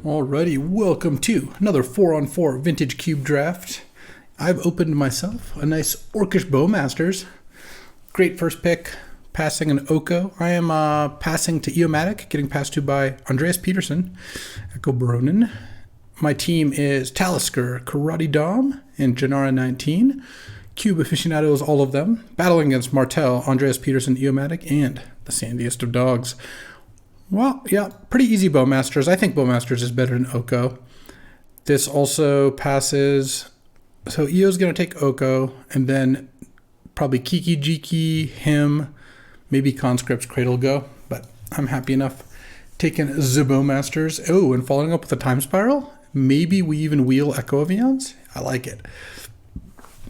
Alrighty, welcome to another 4-on-4 Vintage Cube Draft. I've opened myself a nice Orcish Bowmasters. Great first pick, passing an Oko. I am passing to Eomatic, getting passed to by Andreas Peterson, Echo Baronin. My team is Talisker, Karate Dom, and Janara 19. Cube aficionados, all of them. Battling against Martel, Andreas Peterson, Eomatic, and the Sandiest of Dogs. Well, yeah, pretty easy Bowmasters. I think Bowmasters is better than Oko. This also passes. So Eo's going to take Oko, and then probably Kiki, Jiki, him, maybe Conscript's Cradle go. But I'm happy enough taking the Bowmasters. Oh, and following up with a Time Spiral. Maybe we even wheel Echo Avians. I like it.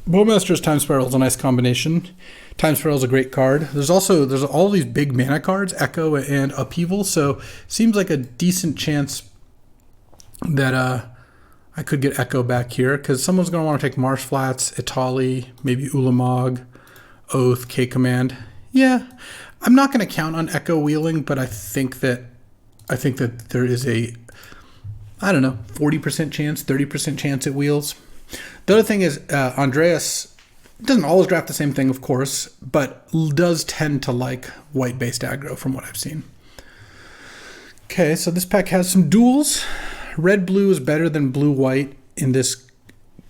Bowmasters Time Spiral is a nice combination. Time Spiral is a great card. There's all these big mana cards, Echo and Upheaval, so seems like a decent chance that I could get Echo back here, because someone's going to want to take Marsh Flats, Itali, maybe Ulamog, Oath, K-Command. Yeah, I'm not going to count on Echo wheeling, but I think that there is a, I don't know, 40% chance, 30% chance it wheels. The other thing is Andreas doesn't always draft the same thing, of course, but does tend to like white-based aggro from what I've seen. Okay, so this pack has some duels. Red-blue is better than blue-white in this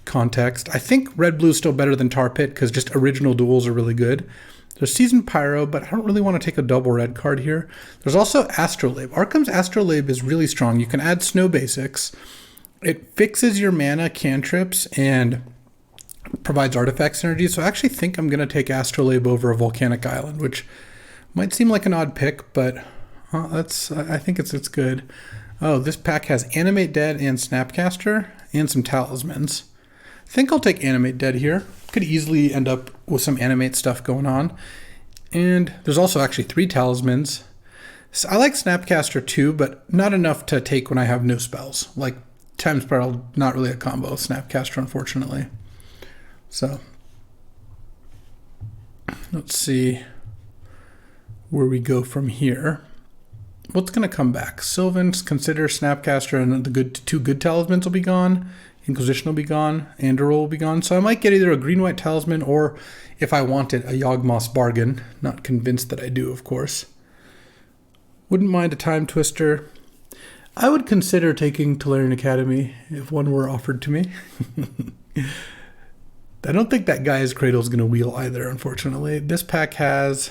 context. I think red-blue is still better than Tar Pit because just original duels are really good. There's Seasoned Pyro, but I don't really want to take a double red card here. There's also Astrolabe. Arkham's Astrolabe is really strong. You can add Snow Basics. It fixes your mana cantrips and provides artifact synergy, so I actually think I'm going to take Astrolabe over a Volcanic Island, which might seem like an odd pick, but I think it's good. Oh, this pack has Animate Dead and Snapcaster and some Talismans. I think I'll take Animate Dead here. Could easily end up with some Animate stuff going on. And there's also actually 3 Talismans. So I like Snapcaster too, but not enough to take when I have no spells. Like Time Spiral, not really a combo with Snapcaster, unfortunately. So, let's see where we go from here. What's going to come back? Sylvan's, Consider, Snapcaster, and the two good Talismans will be gone. Inquisition will be gone. Andorol will be gone. So I might get either a green-white Talisman or, if I wanted, a Yawgmoth's Bargain. Not convinced that I do, of course. Wouldn't mind a Time Twister. I would consider taking Tolarian Academy if one were offered to me. I don't think that guy's Cradle is going to wheel either, unfortunately. This pack has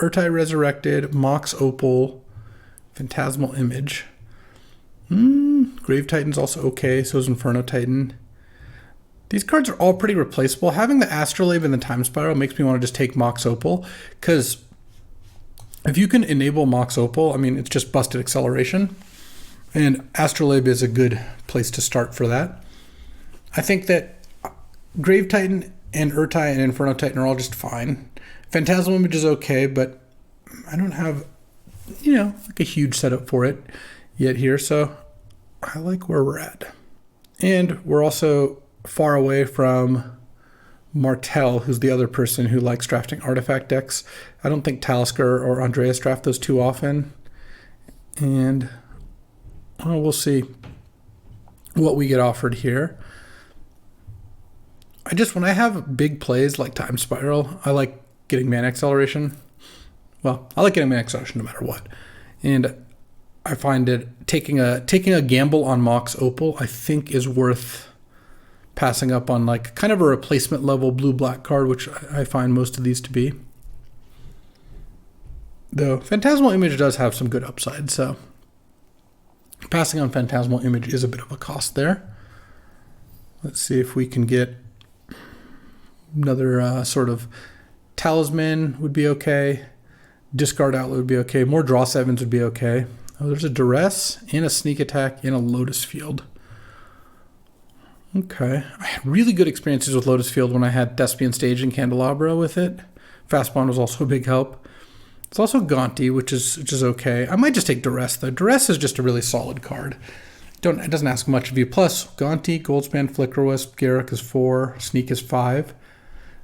Urtai Resurrected, Mox Opal, Phantasmal Image. Grave Titan's also okay, so is Inferno Titan. These cards are all pretty replaceable. Having the Astrolabe and the Time Spiral makes me want to just take Mox Opal, because if you can enable Mox Opal, I mean, it's just busted acceleration. And Astrolabe is a good place to start for that. I think that Grave Titan and Urtai and Inferno Titan are all just fine. Phantasmal Image is okay, but I don't have, like a huge setup for it yet here, so I like where we're at. And we're also far away from Martel, who's the other person who likes drafting artifact decks. I don't think Talisker or Andreas draft those too often. And we'll see what we get offered here. When I have big plays like Time Spiral, I like getting mana acceleration. Well, I like getting mana acceleration no matter what. And I find it taking a gamble on Mox Opal, I think, is worth passing up on like kind of a replacement level blue-black card, which I find most of these to be. Though Phantasmal Image does have some good upside, so passing on Phantasmal Image is a bit of a cost there. Let's see if we can get another sort of Talisman would be okay. Discard Outlet would be okay. More Draw 7s would be okay. Oh, there's a Duress and a Sneak Attack and a Lotus Field. Okay. I had really good experiences with Lotus Field when I had Thespian Stage and Candelabra with it. Fastbond was also a big help. It's also Gaunty, which is okay. I might just take Duress, though. Duress is just a really solid card. It doesn't ask much of you. Plus, Gaunty, Goldspan, Flickerwisp, Garruk is 4, Sneak is 5.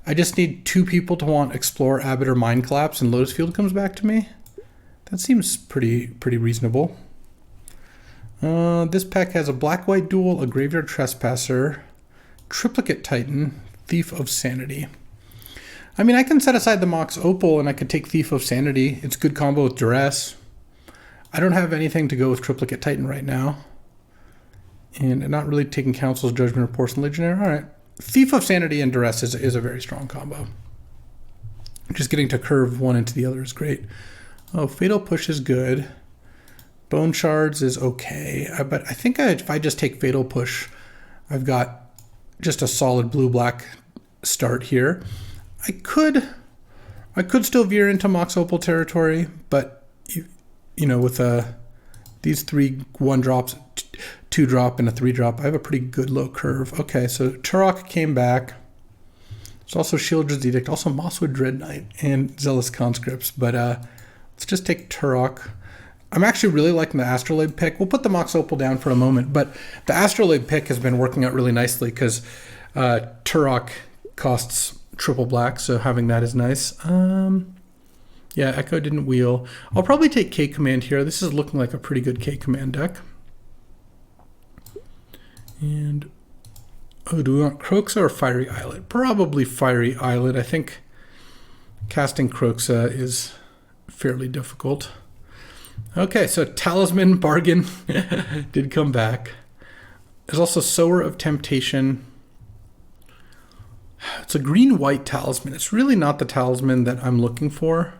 I just need 2 people to want Explore, Abbot, or Mind Collapse, and Lotus Field comes back to me. That seems pretty reasonable. This pack has a black-white duel, a Graveyard Trespasser, Triplicate Titan, Thief of Sanity. I mean, I can set aside the Mox Opal and I could take Thief of Sanity. It's a good combo with Duress. I don't have anything to go with Triplicate Titan right now. And not really taking Council's Judgment or Porcelain Legionnaire. All right. Thief of Sanity and Duress is a very strong combo. Just getting to curve one into the other is great. Oh, Fatal Push is good. Bone Shards is okay. But I think if I just take Fatal Push, I've got just a solid blue-black start here. I could still veer into Mox Opal territory, but you know, with these 3 1-drops, 2-drop, and a 3-drop, I have a pretty good low curve. Okay, so Turok came back. There's also Shieldred's Edict, also Mosswood Dread Knight, and Zealous Conscripts. But let's just take Turok. I'm actually really liking the Astrolabe pick. We'll put the Mox Opal down for a moment, but the Astrolabe pick has been working out really nicely because Turok costs triple black, so having that is nice. Yeah, Echo didn't wheel. I'll probably take K-Command here. This is looking like a pretty good K-Command deck. And, oh, do we want Croxa or Fiery Islet? Probably Fiery Islet. I think casting Croxa is fairly difficult. Okay, so Talisman Bargain did come back. There's also Sower of Temptation. It's a green-white talisman. It's really not the talisman that I'm looking for.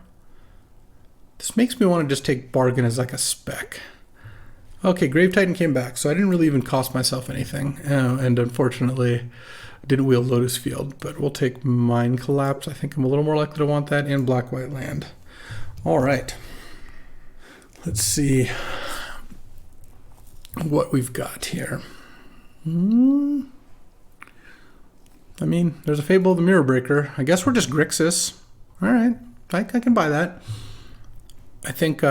This makes me want to just take Bargain as like a spec. Okay, Grave Titan came back, so I didn't really even cost myself anything. And unfortunately, I didn't wheel Lotus Field, but we'll take Mind Collapse. I think I'm a little more likely to want that, and Black-White Land. All right. Let's see what we've got here. I mean, there's a Fable of the Mirror Breaker. I guess we're just Grixis. All right, I can buy that. I think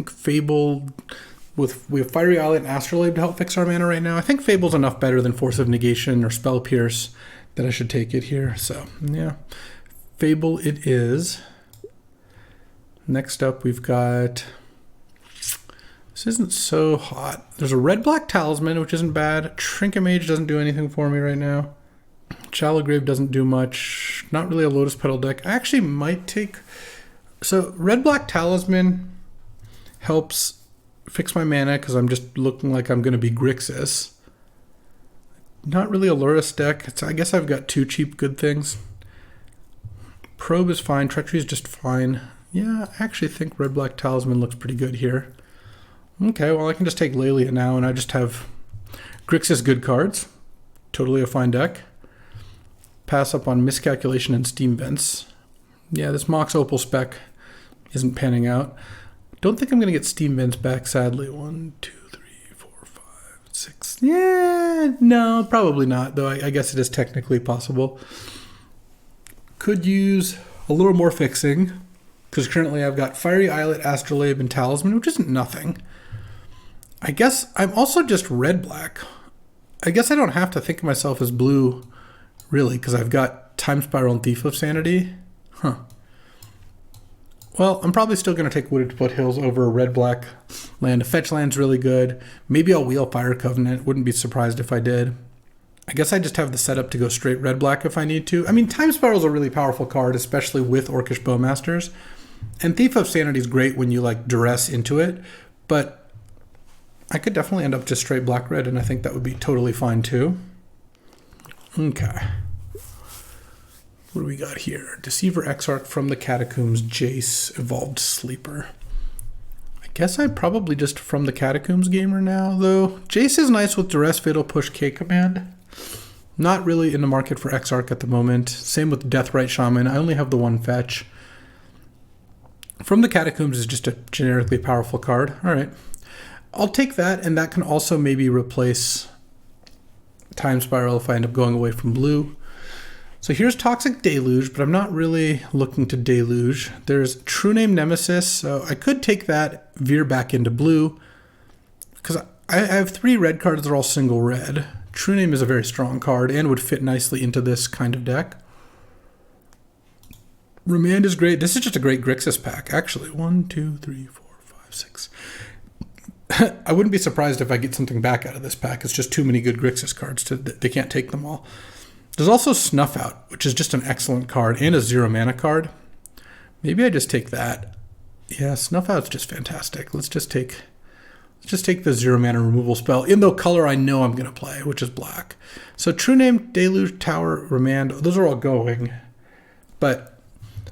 Fable we have Fiery Islet and Astrolabe to help fix our mana right now. I think Fable's enough better than Force of Negation or Spell Pierce that I should take it here. So yeah, Fable it is. Next up, we've got. This isn't so hot. There's a red-black Talisman, which isn't bad. Trinket Mage doesn't do anything for me right now. Shallow Grave doesn't do much. Not really a Lotus Petal deck. I actually might take... So, red-black Talisman helps fix my mana because I'm just looking like I'm going to be Grixis. Not really a Lurrus deck. I guess I've got 2 cheap good things. Probe is fine. Treachery is just fine. Yeah, I actually think red-black Talisman looks pretty good here. Okay, well, I can just take Lelia now, and I just have Grixis good cards. Totally a fine deck. Pass up on Miscalculation and Steam Vents. Yeah, this Mox Opal spec isn't panning out. Don't think I'm going to get Steam Vents back, sadly. 1, 2, 3, 4, 5, 6. Yeah, no, probably not, though I guess it is technically possible. Could use a little more fixing, because currently I've got Fiery Islet, Astrolabe, and Talisman, which isn't nothing. I guess I'm also just red-black. I guess I don't have to think of myself as blue, really, because I've got Time Spiral and Thief of Sanity. Huh. Well, I'm probably still going to take Wooded Foothills over red-black land. Fetch land's really good. Maybe I'll wheel Fire Covenant. Wouldn't be surprised if I did. I guess I just have the setup to go straight red-black if I need to. I mean, Time Spiral's a really powerful card, especially with Orcish Bowmasters. And Thief of Sanity is great when you, like, duress into it. But I could definitely end up just straight black-red, and I think that would be totally fine, too. Okay. What do we got here? Deceiver Exarch from the Catacombs, Jace, Evolved Sleeper. I guess I'm probably just from the Catacombs gamer now, though. Jace is nice with Duress, Fatal Push, K-Command. Not really in the market for Exarch at the moment. Same with Deathrite Shaman. I only have the 1 fetch. From the Catacombs is just a generically powerful card. All right. I'll take that, and that can also maybe replace Time Spiral if I end up going away from blue. So here's Toxic Deluge, but I'm not really looking to Deluge. There's True Name Nemesis, so I could take that, veer back into blue, because I have 3 red cards that are all single red. True Name is a very strong card and would fit nicely into this kind of deck. Remand is great. This is just a great Grixis pack, actually. 1, 2, 3, 4, 5, 6. I wouldn't be surprised if I get something back out of this pack. It's just too many good Grixis cards. They can't take them all. There's also Snuff Out, which is just an excellent card, and a 0 mana card. Maybe I just take that. Yeah, Snuff Out's just fantastic. Let's just take the 0 mana removal spell in the color I know I'm going to play, which is black. So True Name, Deluge, Tower, Remand, those are all going. But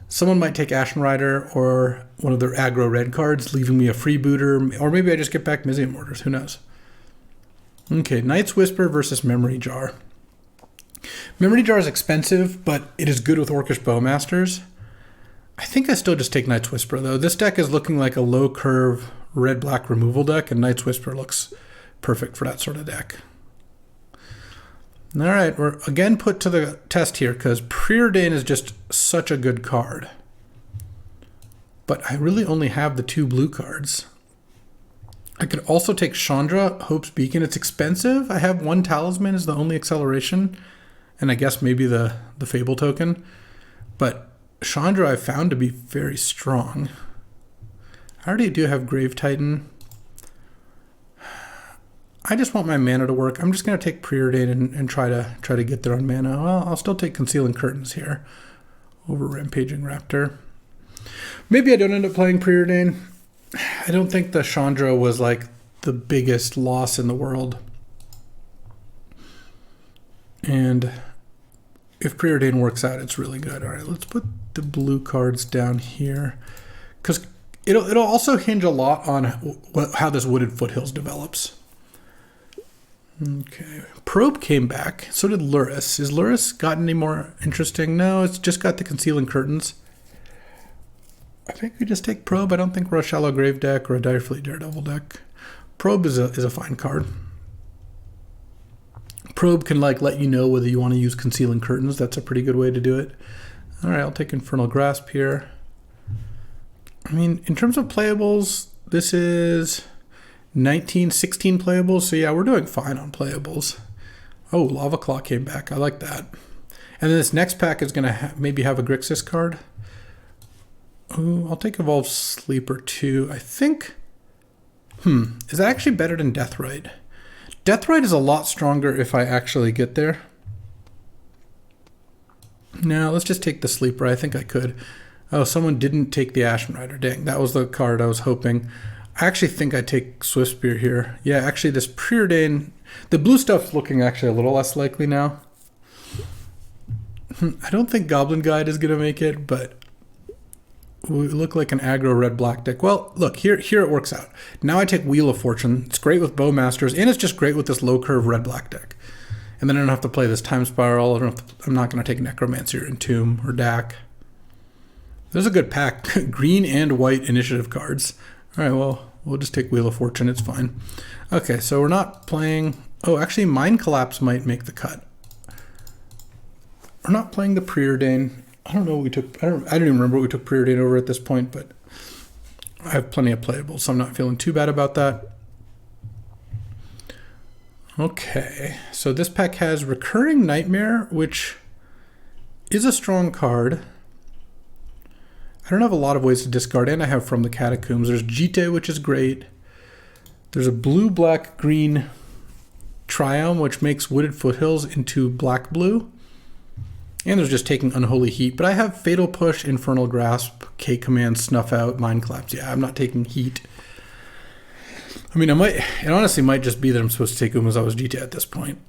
someone might take Ashen Rider or one of their aggro red cards, leaving me a freebooter, or maybe I just get back Mizium Mortars, who knows. Okay, Night's Whisper versus Memory Jar. Memory Jar is expensive, but it is good with Orcish Bowmasters. I think I still just take Night's Whisper, though. This deck is looking like a low-curve red-black removal deck, and Night's Whisper looks perfect for that sort of deck. All right, we're again put to the test here, because Preordain is just such a good card. But I really only have the 2 blue cards. I could also take Chandra, Hope's Beacon. It's expensive. I have 1 Talisman as the only acceleration, and I guess maybe the Fable token. But Chandra I've found to be very strong. I already do have Grave Titan. I just want my mana to work. I'm just going to take Preordain and try to get there on mana. Well, I'll still take Concealing Curtains here over Rampaging Raptor. Maybe I don't end up playing Preordain. I don't think the Chandra was like the biggest loss in the world. And if Preordain works out, it's really good. All right, let's put the blue cards down here, because it'll also hinge a lot on how this Wooded Foothills develops. Okay, Probe came back. So did Luris. Is Luris gotten any more interesting? No, it's just got the Concealing Curtains. I think we just take Probe. I don't think we're a Shallow Grave deck or a Direfleet Daredevil deck. Probe is a fine card. Probe can let you know whether you want to use Concealing Curtains. That's a pretty good way to do it. All right, I'll take Infernal Grasp here. I mean, in terms of playables, this is 16 playables. So yeah, we're doing fine on playables. Oh, Lava Claw came back. I like that. And then this next pack is going to maybe have a Grixis card. Oh, I'll take Evolved Sleeper too. I think, is that actually better than Deathrite? Deathrite is a lot stronger if I actually get there. No, let's just take the Sleeper. I think I could. Oh, someone didn't take the Ashen Rider. Dang, that was the card I was hoping. I actually think I take Swift Spear here. Yeah, actually this Preordain, the blue stuff's looking actually a little less likely now. I don't think Goblin Guide is going to make it, but we look like an aggro red-black deck. Well, look, here it works out. Now I take Wheel of Fortune. It's great with Bowmasters, and it's just great with this low-curve red-black deck. And then I don't have to play this Time Spiral. I'm not going to take Necromancer, Entomb, or Dak. There's a good pack. Green and white initiative cards. All right, well, we'll just take Wheel of Fortune. It's fine. Okay, so we're not playing... Oh, actually, Mind Collapse might make the cut. We're not playing the Preordain. I don't know what we took. I don't even remember what we took Preordain over at this point, but I have plenty of playables, so I'm not feeling too bad about that. Okay, so this pack has Recurring Nightmare, which is a strong card. I don't have a lot of ways to discard, and I have From the Catacombs. There's Jite, which is great. There's a blue-black-green Triumph, which makes Wooded Foothills into black-blue. And there's just taking Unholy Heat. But I have Fatal Push, Infernal Grasp, K-Command, Snuff Out, Mind Collapse. Yeah, I'm not taking Heat. I mean, it honestly might just be that I'm supposed to take Umezawa's Jite at this point.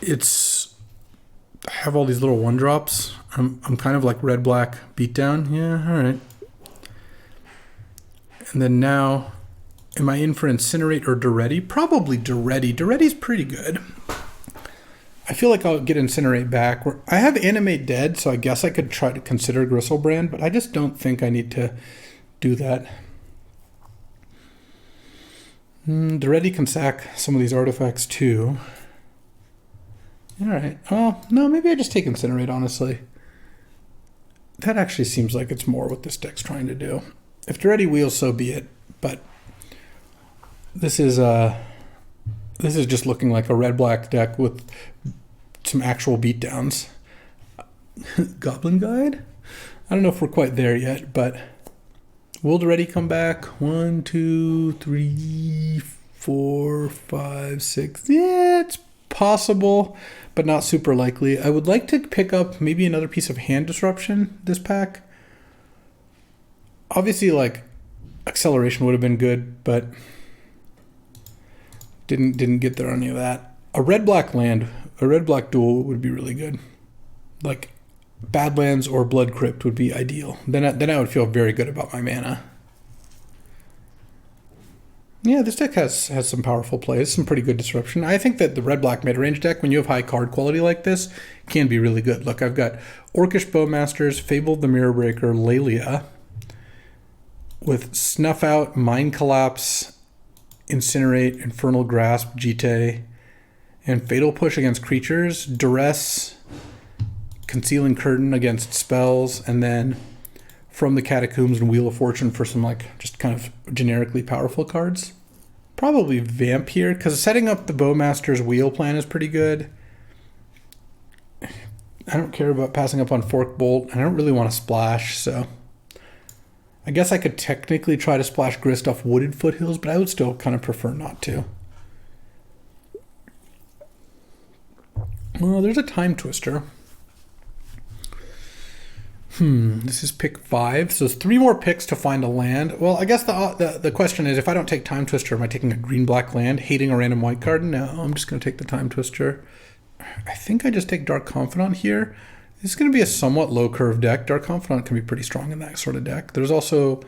I have all these little 1-drops. I'm kind of like red-black beatdown. Yeah, all right. And then now, am I in for Incinerate or Duretti? Probably Duretti. Duretti's pretty good. I feel like I'll get Incinerate back. I have Animate Dead, so I guess I could try to consider Gristlebrand, but I just don't think I need to do that. Duretti can sack some of these artifacts too. All right. Oh, no, maybe I just take Incinerate, honestly. That actually seems like it's more what this deck's trying to do. If Duretti wheels, so be it. But this is just looking like a red-black deck with some actual beatdowns. Goblin Guide? I don't know if we're quite there yet, but will the ready come back? 1, 2, 3, 4, 5, 6. Yeah, it's possible, but not super likely. I would like to pick up maybe another piece of hand disruption this pack. Obviously, like, acceleration would have been good, but didn't get there on any of that. A red-black land, a red-black duel would be really good. Like, Badlands or Blood Crypt would be ideal. Then I would feel very good about my mana. Yeah, this deck has some powerful plays, some pretty good disruption. I think that the red-black midrange deck, when you have high card quality like this, can be really good. Look, I've got Orcish Bowmasters, Fable the Mirror Breaker, Lelia, with Snuff Out, Mind Collapse, Incinerate, Infernal Grasp, Jite, and Fatal Push against creatures, Duress, Concealing Curtain against spells, and then From the Catacombs and Wheel of Fortune for some, like, just kind of generically powerful cards. Probably Vamp here, because setting up the Bowmaster's Wheel plan is pretty good. I don't care about passing up on Fork Bolt. I don't really want to splash, so I guess I could technically try to splash Grist off Wooded Foothills, but I would still kind of prefer not to. Well, there's a Time Twister. This is pick 5, so it's 3 more picks to find a land. Well, I guess the question is, if I don't take Time Twister, am I taking a green-black land, hating a random white card? No, I'm just going to take the Time Twister. I think I just take Dark Confidant here. This is going to be a somewhat low-curve deck. Dark Confidant can be pretty strong in that sort of deck. There's also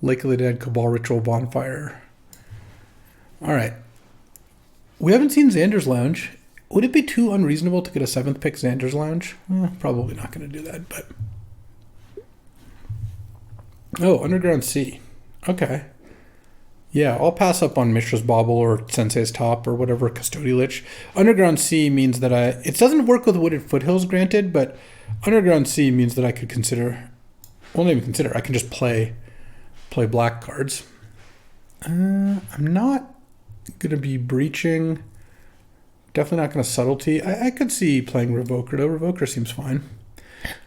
Lake of the Dead, Cabal Ritual, Bonfire. All right. We haven't seen Xander's Lounge. Would it be too unreasonable to get a 7th pick Xander's Lounge? Probably not going to do that, but... Oh, Underground Sea. Okay. Yeah, I'll pass up on Mishra's Bauble or Sensei's Top or whatever, Custodial Lich. Underground Sea means that it doesn't work with Wooded Foothills, granted, but Underground Sea means that I could consider, well, not even consider, I can just play black cards. I'm not going to be breaching. Definitely not going to Subtlety. I could see playing Revoker, though. Revoker seems fine.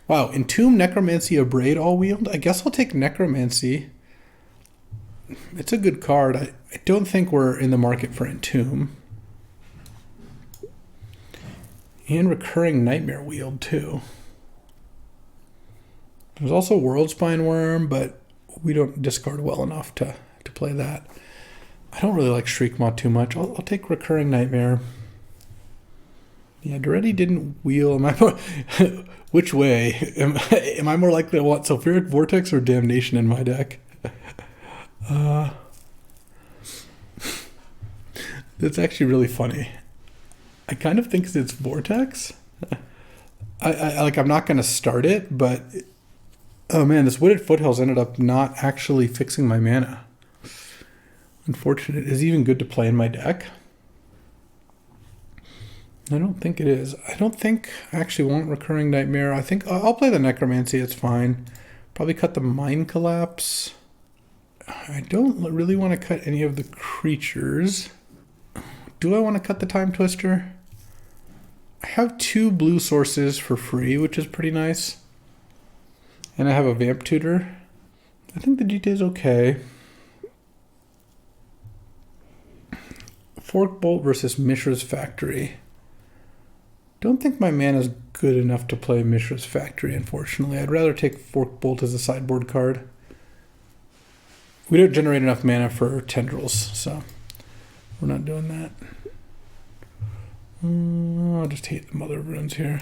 Wow, Entomb, Necromancy, Abrade all wheeled. I guess I'll take Necromancy. It's a good card. I don't think we're in the market for Entomb. And Recurring Nightmare wheeled too. There's also Worldspine Worm, but we don't discard well enough to play that. I don't really like Shriekmaw too much. I'll take Recurring Nightmare. Yeah, Duretti didn't wheel. Am I more, which way? Am I more likely to want Sulfuric Vortex or Damnation in my deck? That's actually really funny. I kind of think it's Vortex. I'm not going to start it, but oh man, this Wooded Foothills ended up not actually fixing my mana. Unfortunate. Is it even good to play in my deck? I don't think it is. I don't think I actually want Recurring Nightmare. I think I'll play the Necromancy. It's fine. Probably cut the Mind Collapse. I don't really want to cut any of the creatures. Do I want to cut the Time Twister? I have 2 blue sources for free, which is pretty nice. And I have a Vamp Tutor. I think the GT is okay. Fork Bolt versus Mishra's Factory. Don't think my mana is good enough to play Mishra's Factory, unfortunately. I'd rather take Fork Bolt as a sideboard card. We don't generate enough mana for Tendrils, so we're not doing that. I'll just hate the Mother of Runes here.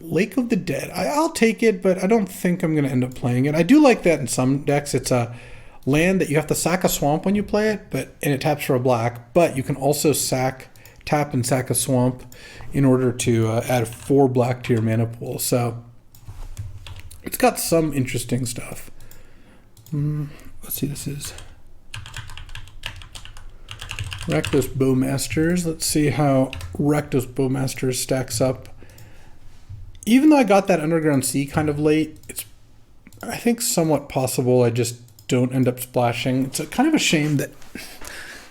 Lake of the Dead. I'll take it, but I don't think I'm going to end up playing it. I do like that in some decks. It's a land that you have to sack a swamp when you play it, and it taps for a black, but you can also tap and sack a swamp in order to add 4 black to your mana pool. So it's got some interesting stuff. Let's see, this is Rakdos Bowmasters. Let's see how Rakdos Bowmasters stacks up. Even though I got that Underground Sea kind of late, it's, I think, somewhat possible I just don't end up splashing. It's kind of a shame that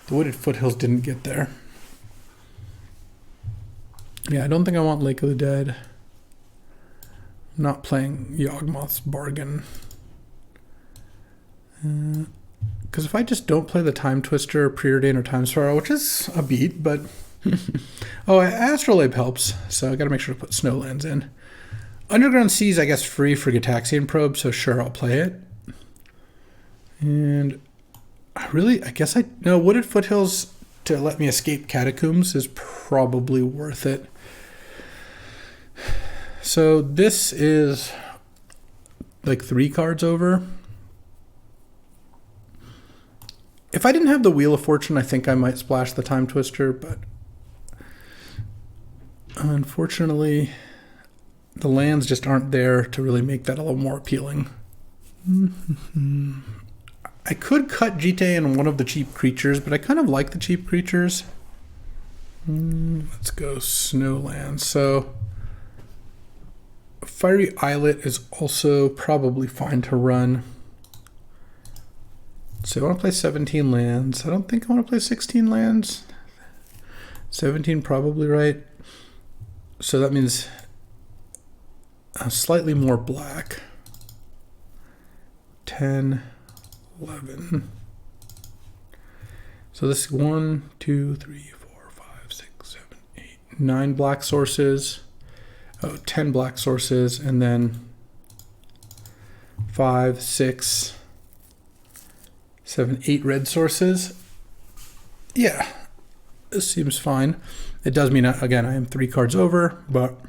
the Wooded Foothills didn't get there. Yeah, I don't think I want Lake of the Dead. not playing Yawgmoth's Bargain. Because if I just don't play the Time Twister, Preordain, or Time Spiral, which is a beat, but... oh, Astrolabe helps, so I gotta make sure to put Snowlands in. Underground Sea's, I guess, free for Gitaxian Probe, so sure, I'll play it. And Wooded Foothills to let me escape Catacombs is probably worth it. So this is like 3 cards over. If I didn't have the Wheel of Fortune, I think I might splash the Time Twister, but unfortunately, the lands just aren't there to really make that a little more appealing. I could cut Jite in one of the cheap creatures, but I kind of like the cheap creatures. Let's go Snowlands. So Fiery Islet is also probably fine to run. So I want to play 17 lands. I don't think I want to play 16 lands. 17 probably right. So that means slightly more black. 10, 11. So this is 1, 2, 3, 4, 5, 6, 7, 8, 9 black sources. 10 black sources, and then 5, 6, 7, 8 red sources. Yeah, this seems fine. It does mean, again, I am 3 cards over, but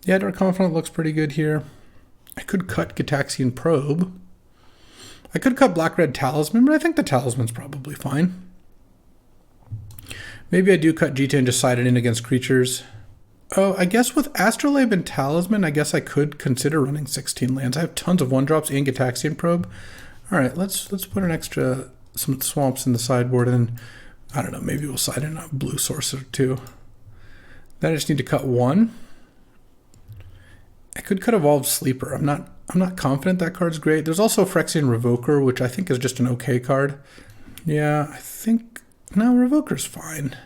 yeah, Dark Confidant looks pretty good here. I could cut Gitaxian Probe. I could cut Black-Red Talisman, but I think the Talisman's probably fine. Maybe I do cut Jita and just side it in against creatures. Oh, I guess with Astrolabe and Talisman, I guess I could consider running 16 lands. I have tons of 1-drops and Gitaxian Probe. All right, let's put an extra, some swamps in the sideboard, and I don't know, maybe we'll side in a blue source or 2. Then I just need to cut 1. I could cut Evolved Sleeper. I'm not confident that card's great. There's also Phyrexian Revoker, which I think is just an okay card. Yeah, I think, no, Revoker's fine.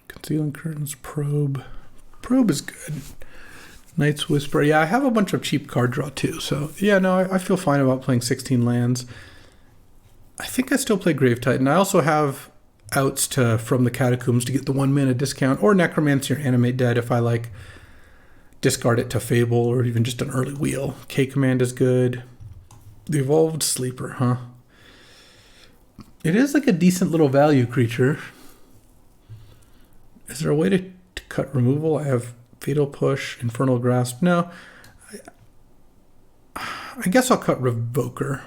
Concealing Curtains, Probe. Probe is good. Night's Whisper. Yeah, I have a bunch of cheap card draw too. So yeah, no, I feel fine about playing 16 lands. I think I still play Grave Titan. I also have outs from the Catacombs to get the 1 mana discount, or Necromancy or Animate Dead if I like discard it to Fable or even just an early wheel. K-Command is good. The Evolved Sleeper, huh? It is like a decent little value creature. Is there a way to cut removal? I have Fatal Push, Infernal Grasp. No. I guess I'll cut Revoker,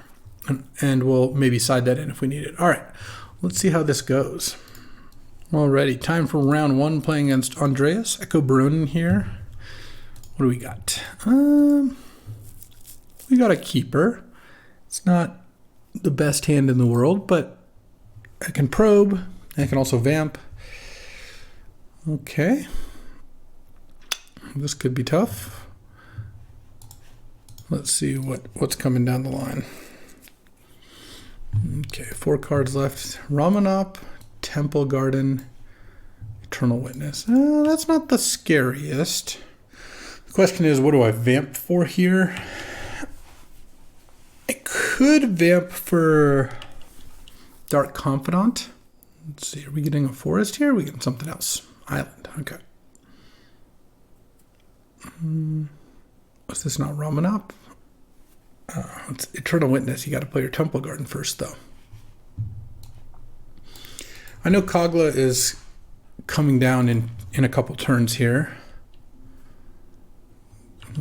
and we'll maybe side that in if we need it. All right, let's see how this goes. Alrighty, time for round 1, playing against Andreas. Echo Baronin here. What do we got? We got a Keeper. It's not the best hand in the world, but I can probe. I can also vamp. Okay. This could be tough. Let's see what's coming down the line. Okay, 4 cards left. Ramanop, Temple Garden, Eternal Witness. That's not the scariest. The question is, what do I vamp for here? I could vamp for Dark Confidant. Let's see, are we getting a forest here? Or are we getting something else? Island, okay. Was this not Ramanop? It's Eternal Witness. You got to play your Temple Garden first, though. I know Kogla is coming down in a couple turns here.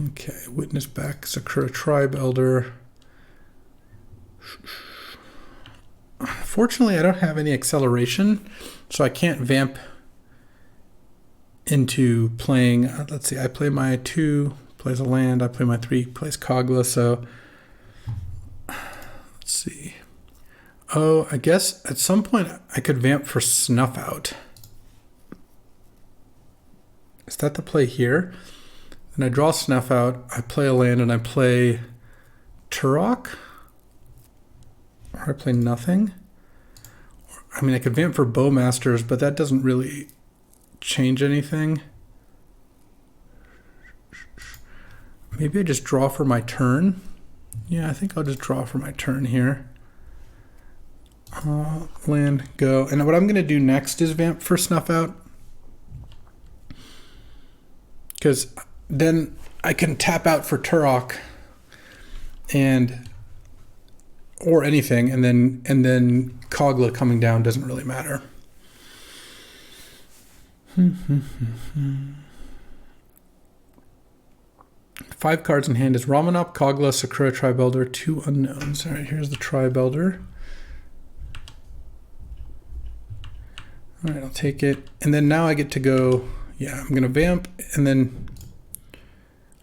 Okay, Witness back, Sakura Tribe Elder. Fortunately, I don't have any acceleration, so I can't vamp into playing. Let's see, I play my 2, plays a land. I play my 3, plays Kogla. So let's see. Oh, I guess at some point I could vamp for Snuff Out. Is that the play here? And I draw Snuff Out. I play a land and I play Turok. Or I play nothing. I mean, I could vamp for Bowmasters, but that doesn't really change anything. Maybe I just draw for my turn. Yeah, I think I'll just draw for my turn here. Land, go. And what I'm going to do next is vamp for Snuff Out. Because then I can tap out for Turok or anything, and then Kogla coming down doesn't really matter. 5 cards in hand is Ramanop, Kogla, Sakura, Tribelder, 2 unknowns. All right, here's the Tribelder. All right, I'll take it. And then now I get to go, yeah, I'm going to vamp, and then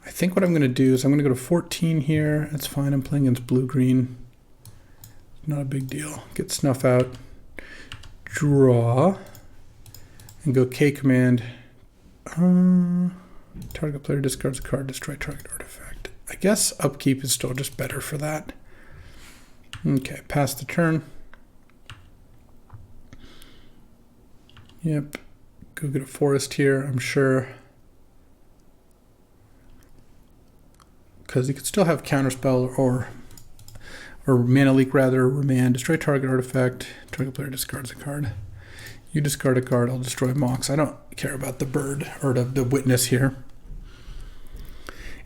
I think what I'm going to do is I'm going to go to 14 here. That's fine. I'm playing against blue-green. Not a big deal. Get Snuff Out, draw, and go K command. Target player discards a card, destroy target artifact. I guess upkeep is still just better for that. Okay, pass the turn. Yep. Go get a forest here, I'm sure. Because you could still have counterspell or mana leak rather, remand, destroy target artifact, target player discards a card. You discard a card, I'll destroy Mox. I don't care about the bird or the witness here.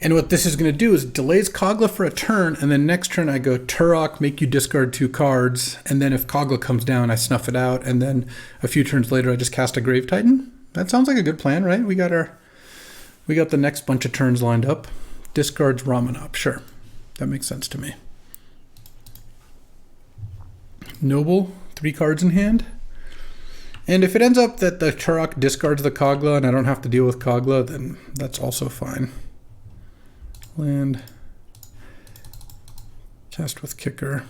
And what this is going to do is delays Kogla for a turn, and then next turn I go Turok, make you discard 2 cards, and then if Kogla comes down, I snuff it out, and then a few turns later I just cast a Grave Titan. That sounds like a good plan, right? We got the next bunch of turns lined up. Discards Ramanop, sure. That makes sense to me. Noble, 3 cards in hand. And if it ends up that the Turok discards the Kogla and I don't have to deal with Kogla, then that's also fine. Land. Cast with Kicker.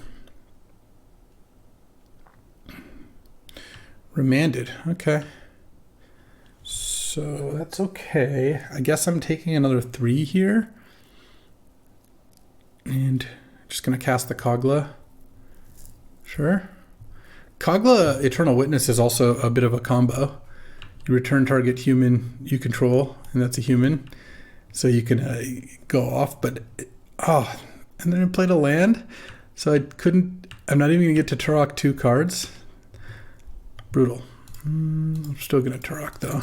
Remanded. Okay. So that's okay. I guess I'm taking another 3 here. And just going to cast the Kogla. Sure. Kogla Eternal Witness is also a bit of a combo. You return target human you control, and that's a human. So you can go off, but and then I played a land, so I'm not even gonna get to Turok 2 cards. Brutal. I'm still gonna Turok though.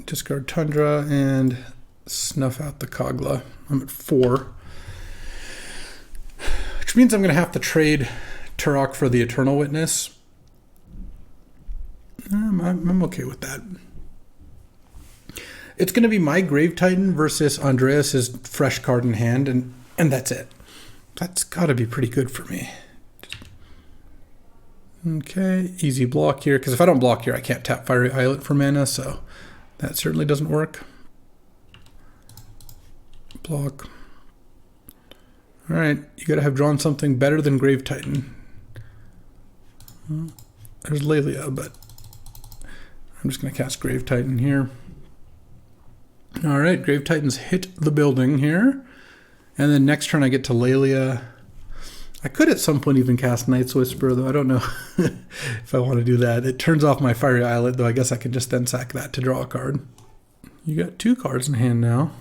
Discard Tundra and snuff out the Kogla. I'm at 4. Which means I'm gonna have to trade Turok for the Eternal Witness. I'm okay with that. It's going to be my Grave Titan versus Andreas's fresh card in hand, and that's it. That's got to be pretty good for me. Okay, easy block here, because if I don't block here, I can't tap Fiery Islet for mana, so that certainly doesn't work. Block. All right, you got to have drawn something better than Grave Titan. There's Lelia, but I'm just going to cast Grave Titan here. All right, Grave Titans hit the building here. And then next turn I get to Lelia. I could at some point even cast Night's Whisper, though I don't know if I want to do that. It turns off my Fiery Islet, though I guess I can just then sack that to draw a card. You got 2 cards in hand now.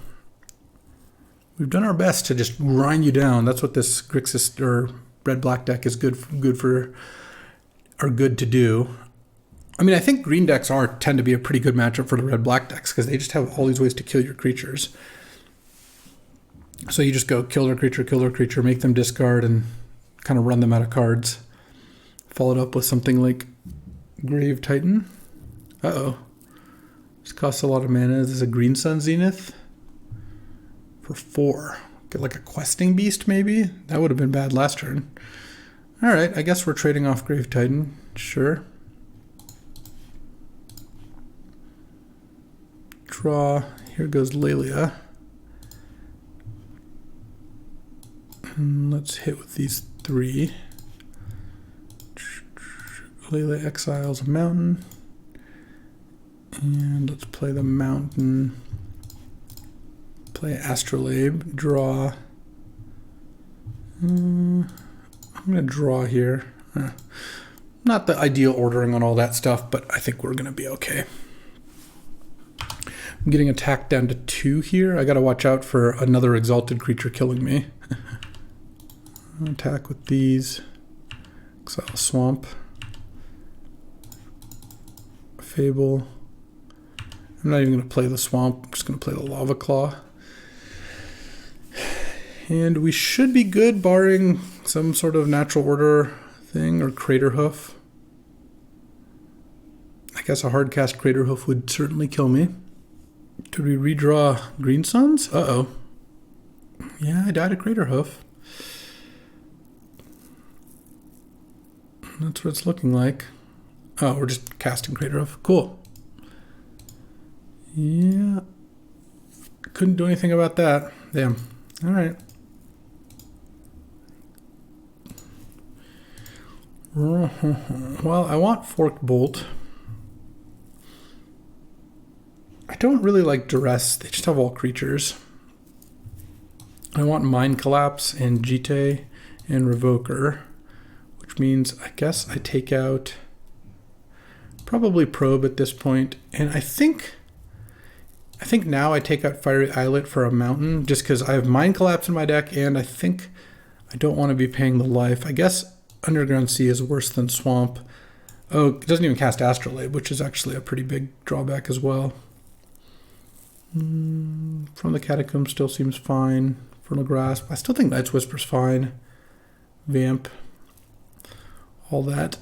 We've done our best to just grind you down. That's what this Grixis or red-black deck is good to do. I mean, I think green decks tend to be a pretty good matchup for the red-black decks because they just have all these ways to kill your creatures. So you just go kill their creature, make them discard, and kind of run them out of cards. Followed up with something like Grave Titan. Uh-oh. This costs a lot of mana. Is this a Green Sun Zenith? For 4. Get like a Questing Beast, maybe? That would have been bad last turn. All right, I guess we're trading off Grave Titan. Sure. Draw. Here goes Lelia. And let's hit with these 3. Lelia exiles a mountain. And let's play the mountain. Play Astrolabe. Draw. I'm going to draw here. Not the ideal ordering on all that stuff, but I think we're going to be okay. I'm getting attacked down to 2 here. I gotta watch out for another exalted creature killing me. Attack with these. Exile Swamp. Fable. I'm not even gonna play the Swamp. I'm just gonna play the Lava Claw. And we should be good, barring some sort of natural order thing or Crater Hoof. I guess a hard cast Crater Hoof would certainly kill me. Did we redraw Green Suns? Uh-oh. Yeah, I died a Crater Hoof. That's what it's looking like. Oh, we're just casting Crater Hoof. Cool. Yeah. Couldn't do anything about that. Damn. All right. Well, I want Forked Bolt. I don't really like Duress. They just have all creatures. I want Mind Collapse and Jite and Revoker, which means I guess I take out probably Probe at this point. And I think now I take out Fiery Islet for a mountain just because I have Mind Collapse in my deck and I think I don't want to be paying the life. I guess Underground Sea is worse than Swamp. Oh, it doesn't even cast Astrolabe, which is actually a pretty big drawback as well. From the Catacomb still seems fine. Infernal Grasp. I still think Night's Whisper's fine. Vamp. All that.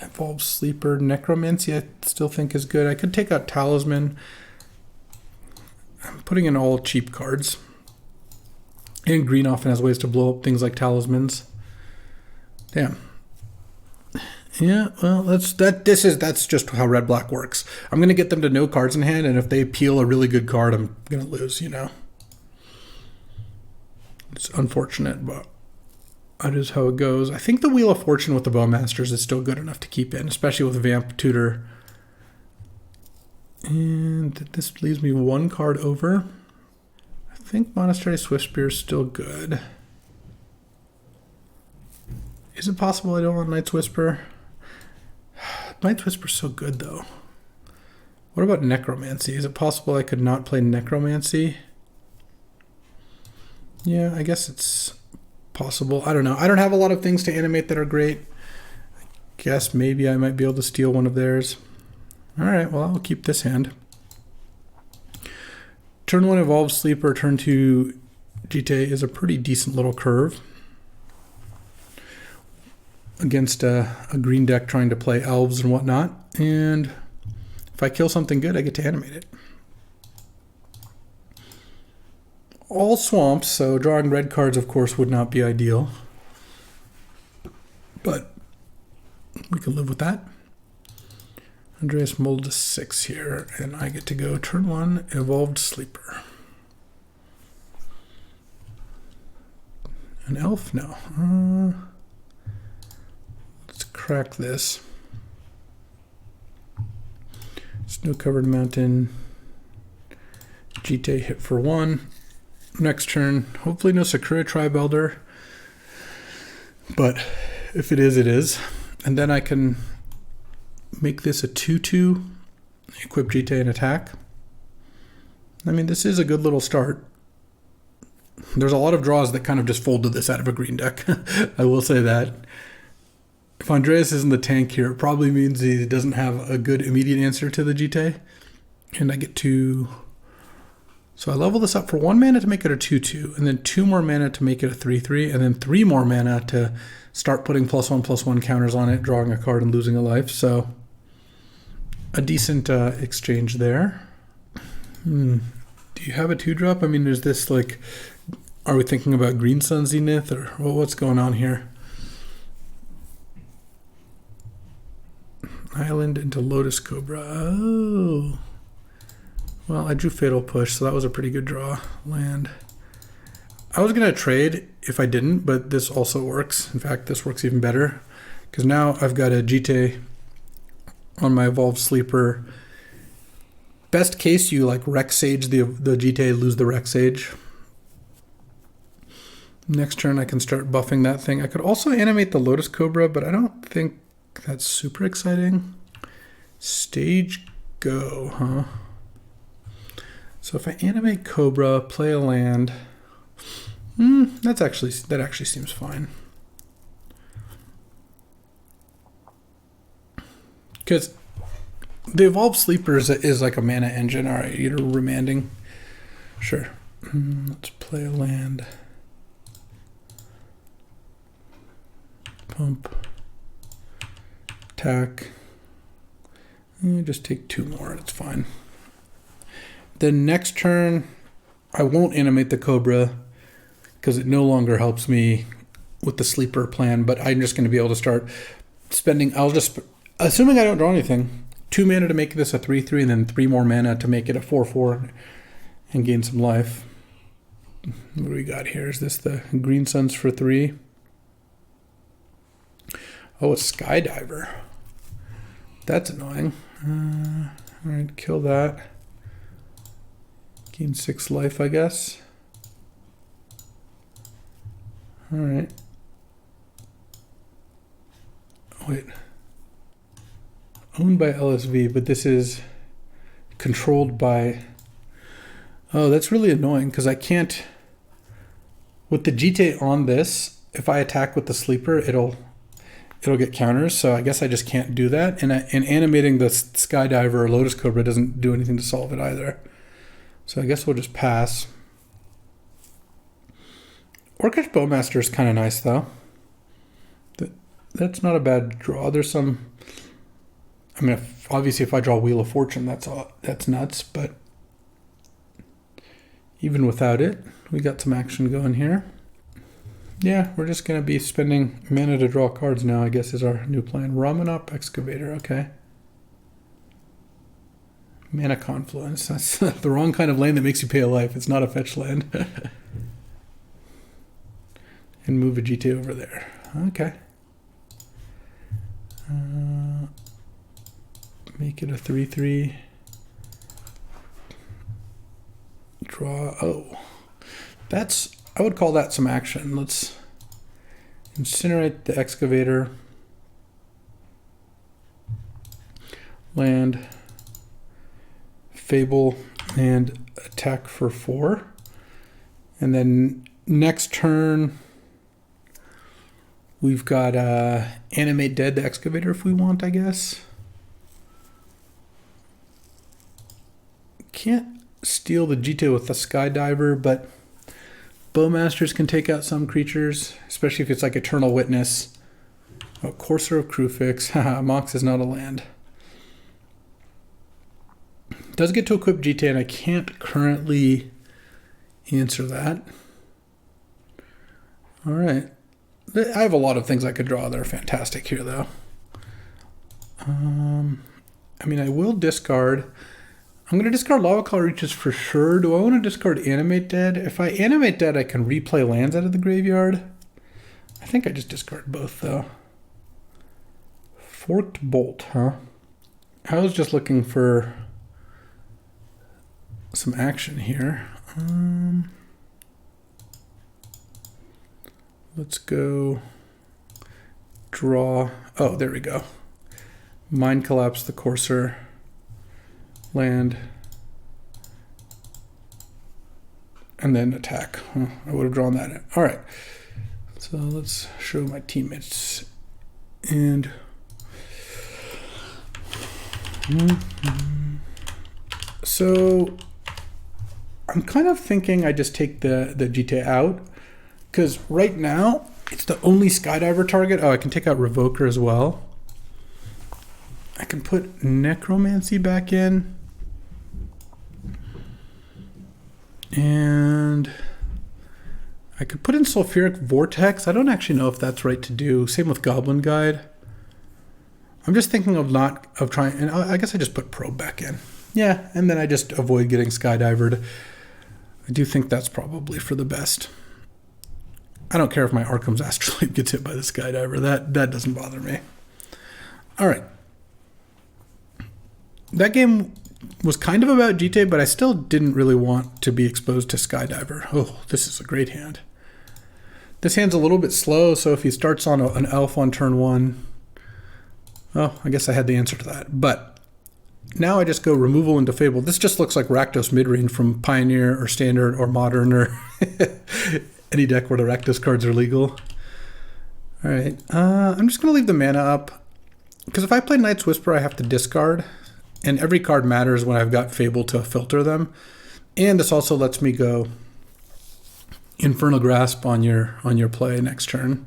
Evolved Sleeper. Necromancy I still think is good. I could take out Talisman. I'm putting in all cheap cards. And green often has ways to blow up things like Talismans. Damn. Yeah, well, that's just how red black works. I'm gonna get them to no cards in hand, and if they peel a really good card, I'm gonna lose. You know, it's unfortunate, but that is how it goes. I think the Wheel of Fortune with the Bowmasters is still good enough to keep in, especially with Vamp Tutor. And this leaves me 1 card over. I think Monastery Swiftspear is still good. Is it possible I don't want Night's Whisper? Night's Whisper's so good, though. What about Necromancy? Is it possible I could not play Necromancy? Yeah, I guess it's possible. I don't know. I don't have a lot of things to animate that are great. I guess maybe I might be able to steal one of theirs. All right, well, I'll keep this hand. Turn 1 Evolved Sleeper, turn 2 Jite is a pretty decent little curve against a green deck trying to play elves and whatnot. And if I kill something good, I get to animate it. All swamps, so drawing red cards, of course, would not be ideal. But we can live with that. Andreas Mold to 6 here, and I get to go turn 1, Evolved Sleeper. An elf? No. Let's crack this. Snow-covered mountain. Jite hit for 1. Next turn, hopefully no Sakura Tribe Elder. But if it is, it is. And then I can make this a 2/2, equip Jite and attack. I mean, this is a good little start. There's a lot of draws that kind of just folded this out of a green deck. I will say that. If Andreas is in the tank here, it probably means he doesn't have a good immediate answer to the Jite. And I get to... So I level this up for 1 mana to make it a 2/2, and then 2 more mana to make it a 3/3, and then 3 more mana to start putting +1/+1 counters on it, drawing a card and losing a life. So a decent exchange there. Do you have a 2-drop? I mean, is this like, are we thinking about Green Sun Zenith, or what's going on here? Island into Lotus Cobra. Oh. Well, I drew Fatal Push, so that was a pretty good draw. Land. I was going to trade if I didn't, but this also works. In fact, this works even better, because now I've got a Jite on my Evolved Sleeper. Best case, you like Rex Sage the Jite, lose the Rex Sage. Next turn, I can start buffing that thing. I could also animate the Lotus Cobra, but I don't think that's super exciting. Stage go, huh? So if I animate Cobra, play a land, that actually seems fine. Because the Evolved Sleepers is like a mana engine. All right, you're remanding. Sure. Let's play a land. Pump. Attack. Just take 2 more. It's fine. The next turn, I won't animate the Cobra because it no longer helps me with the sleeper plan, but I'm just going to be able to start spending. Assuming I don't draw anything, 2 mana to make this a 3/3, and then 3 more mana to make it a 4/4 and gain some life. What do we got here? Is this the Green Suns for 3? Oh, a Skydiver. That's annoying. All right, kill that. Gain 6 life, I guess. All right. Wait. Owned by LSV, but this is controlled by... Oh, that's really annoying because I can't... With the GT on this, if I attack with the sleeper, it'll get counters, so I guess I just can't do that. And animating the Skydiver or Lotus Cobra doesn't do anything to solve it either. So I guess we'll just pass. Orcish Bowmaster is kind of nice, though. That's not a bad draw. There's some... I mean, obviously if I draw Wheel of Fortune, that's nuts, but even without it, we got some action going here. Yeah, we're just going to be spending mana to draw cards now, I guess, is our new plan. Ramanop Excavator, okay. Mana Confluence. That's the wrong kind of land that makes you pay a life. It's not a fetch land. And move a GT over there. Okay. Make it a 3/3. Draw. Oh. I would call that some action. Let's incinerate the Excavator. Land. Fable. And attack for 4. And then next turn, we've got Animate Dead the Excavator if we want, I guess. Can't steal the GT with the Skydiver, but Bowmasters can take out some creatures, especially if it's like Eternal Witness. Oh, Courser of Crufix. Haha, Mox is not a land. Does get to equip GT, and I can't currently answer that. All right. I have a lot of things I could draw that are fantastic here, though. I mean, I will discard... I'm going to discard Lava Claw Reaches for sure. Do I want to discard Animate Dead? If I Animate Dead, I can replay lands out of the graveyard. I think I just discard both, though. Forked Bolt, huh? I was just looking for some action here. Let's go draw. Oh, there we go. Mind Collapse the Courser. Land, and then attack. I would have drawn that in. All right, so let's show my teammates. And so I'm kind of thinking I just take the GT out, because right now it's the only Skydiver target. Oh, I can take out Revoker as well. I can put Necromancy back in. And I could put in Sulfuric Vortex. I don't actually know if that's right to do. Same with Goblin Guide. I'm just thinking of trying, and I guess I just put Probe back in. Yeah, and then I just avoid getting Skydivered. I do think that's probably for the best. I don't care if my Arkham's Astrolabe gets hit by the Skydiver. That doesn't bother me. All right. That game was kind of about GT, but I still didn't really want to be exposed to Skydiver. Oh, this is a great hand. This hand's a little bit slow, so if he starts on an elf on turn 1, oh, I guess I had the answer to that. But Now I just go removal into Fable. This just looks like Rakdos Midrange from Pioneer or Standard or Modern or any deck where the Rakdos cards are legal. All right, I'm just going to leave the mana up because if I play Night's Whisper, I have to discard, and every card matters when I've got Fable to filter them. And this also lets me go Infernal Grasp on your play next turn.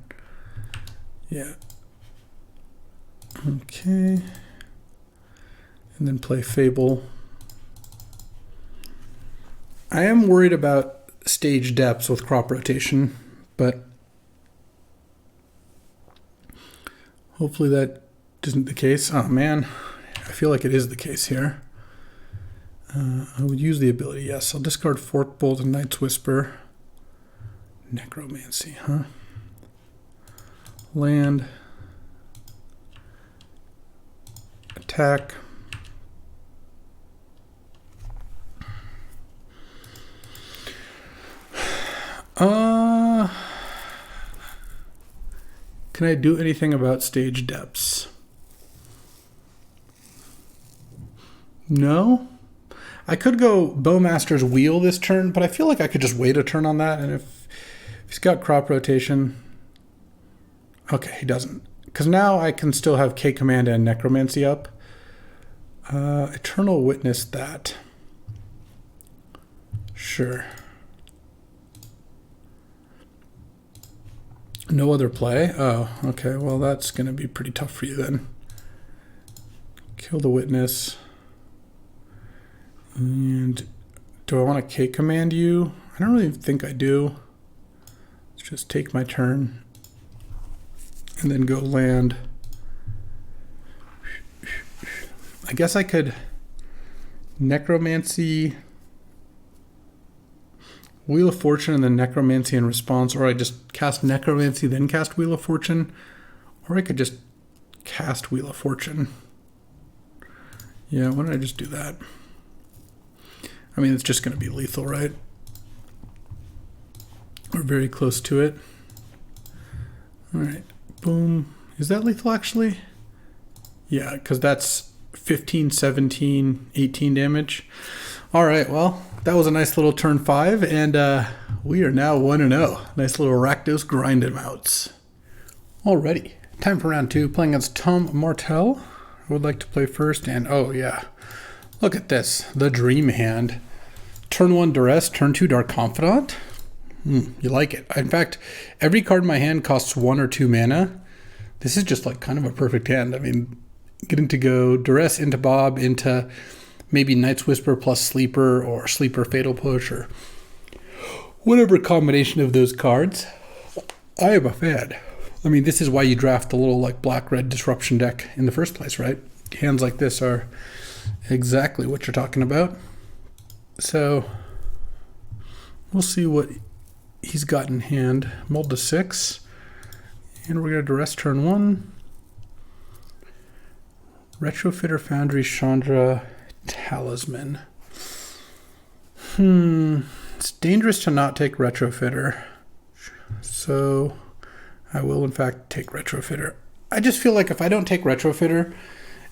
Yeah. Okay. And then play Fable. I am worried about stage depths with crop rotation, but hopefully that isn't the case. Oh man, I feel like it is the case here. I would use the ability, yes. I'll discard Fork Bolt and Night's Whisper. Necromancy, huh? Land. Attack. Can I do anything about stage depths? No. I could go Bowmaster's Wheel this turn, but I feel like I could just wait a turn on that, and if he's got crop rotation... Okay, he doesn't. Because now I can still have K-Command and Necromancy up. Eternal Witness that. Sure. No other play? Oh, okay. Well, that's going to be pretty tough for you then. Kill the Witness. And do I want to K-Command you? I don't really think I do. Let's just take my turn. And then go land. I guess I could Necromancy, Wheel of Fortune, and then Necromancy in response, or I just cast Necromancy, then cast Wheel of Fortune, or I could just cast Wheel of Fortune. Yeah, why don't I just do that? I mean, it's just going to be lethal, right? We're very close to it. All right, boom. Is that lethal, actually? Yeah, because that's 15, 17, 18 damage. All right, well, that was a nice little turn 5, and we are now 1-0. Nice little Rakdos grind 'em outs. Alrighty, time for round 2, playing against Tom Martell. I would like to play first, and oh yeah, look at this, the dream hand. Turn 1 Duress, turn 2 Dark Confidant. You like it. In fact, every card in my hand costs 1 or 2 mana. This is just like kind of a perfect hand. I mean, getting to go Duress into Bob, into maybe Night's Whisper plus Sleeper, or Sleeper Fatal Push, or whatever combination of those cards. I am a fan. I mean, this is why you draft the little like black-red disruption deck in the first place, right? Hands like this are exactly what you're talking about. So we'll see what he's got in hand. Mold to 6. And we're going to Duress turn 1. Retrofitter, Foundry, Chandra, Talisman. It's dangerous to not take Retrofitter. So I will, in fact, take Retrofitter. I just feel like if I don't take Retrofitter,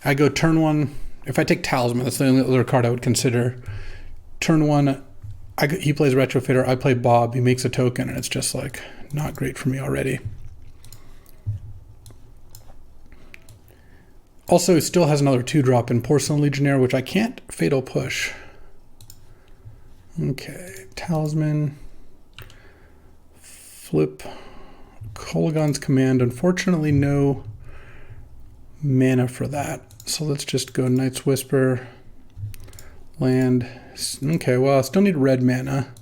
I go turn 1. If I take Talisman, that's the only other card I would consider. Turn 1, he plays Retrofitter, I play Bob, he makes a token, and it's just like not great for me already. Also, he still has another 2-drop in Porcelain Legionnaire, which I can't Fatal Push. Okay, Talisman. Flip. Kolaghan's Command. Unfortunately, no mana for that. So let's just go Night's Whisper. Land. Okay, well, I still need red mana.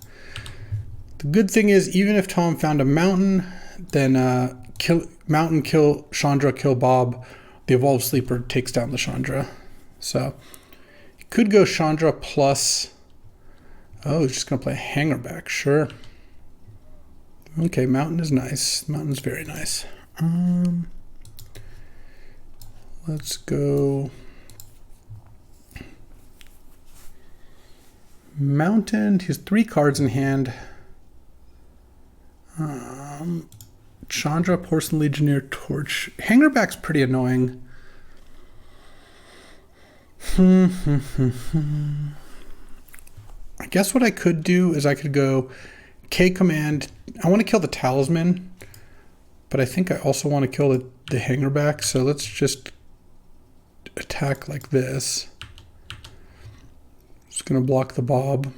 The good thing is, even if Tom found a mountain, then mountain, kill Chandra, kill Bob. The Evolved Sleeper takes down the Chandra. So, you could go Chandra plus... Oh, he's just going to play Hangerback, sure. Okay, Mountain is nice. Mountain's very nice. Let's go... Mountain. He has 3 cards in hand. Chandra, Porcelain Legionnaire, Torch. Hangerback's pretty annoying. I guess what I could do is I could go K command. I want to kill the talisman, but I think I also want to kill the hanger back. So let's just attack like this. Just going to block the bob.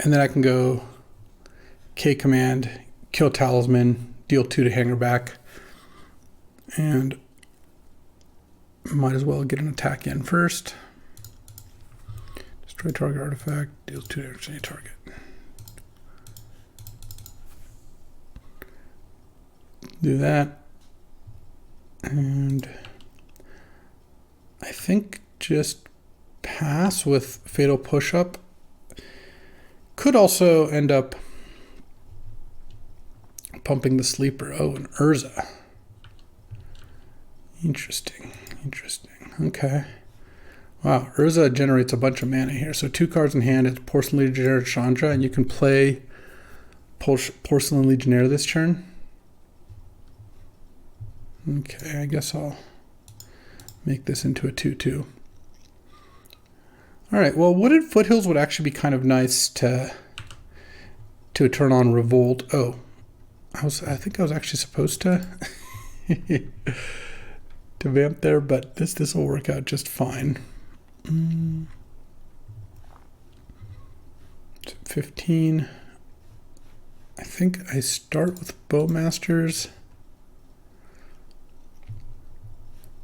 And then I can go K command, kill talisman, deal 2 to hanger back. And might as well get an attack in first. Destroy target artifact, deals 2 damage to any target. Do that. And I think just pass with Fatal Push-Up. Could also end up pumping the sleeper. Oh, an Urza. Interesting. Okay. Wow, Urza generates a bunch of mana here. So 2 cards in hand, it's Porcelain Legionnaire Chandra, and you can play Porcelain Legionnaire this turn. Okay, I guess I'll make this into a 2/2. All right, well, Wooded Foothills would actually be kind of nice to turn on Revolt. Oh, I think I was actually supposed to to vamp there, but this will work out just fine. 15. I think I start with Bowmasters.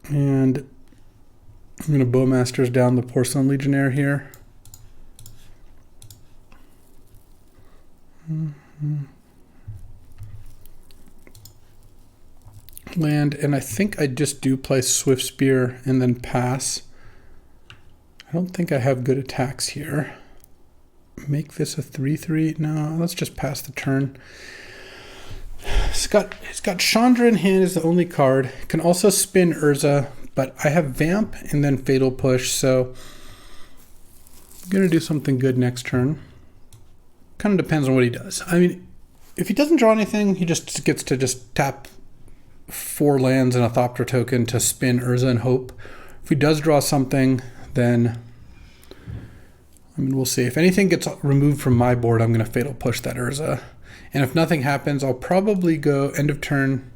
And I'm going to Bowmasters down the Porcelain Legionnaire here. Land, and I think I just do play Swift Spear and then pass. I don't think I have good attacks here. Make this a 3/3. No, let's just pass the turn. It's got Chandra in hand as the only card. Can also spin Urza, but I have Vamp and then Fatal Push, so I'm going to do something good next turn. Kind of depends on what he does. I mean, if he doesn't draw anything, he just gets to just tap 4 lands and a Thopter token to spin Urza and hope. If he does draw something, then I mean, we'll see. If anything gets removed from my board, I'm going to Fatal Push that Urza. And if nothing happens, I'll probably go end of turn,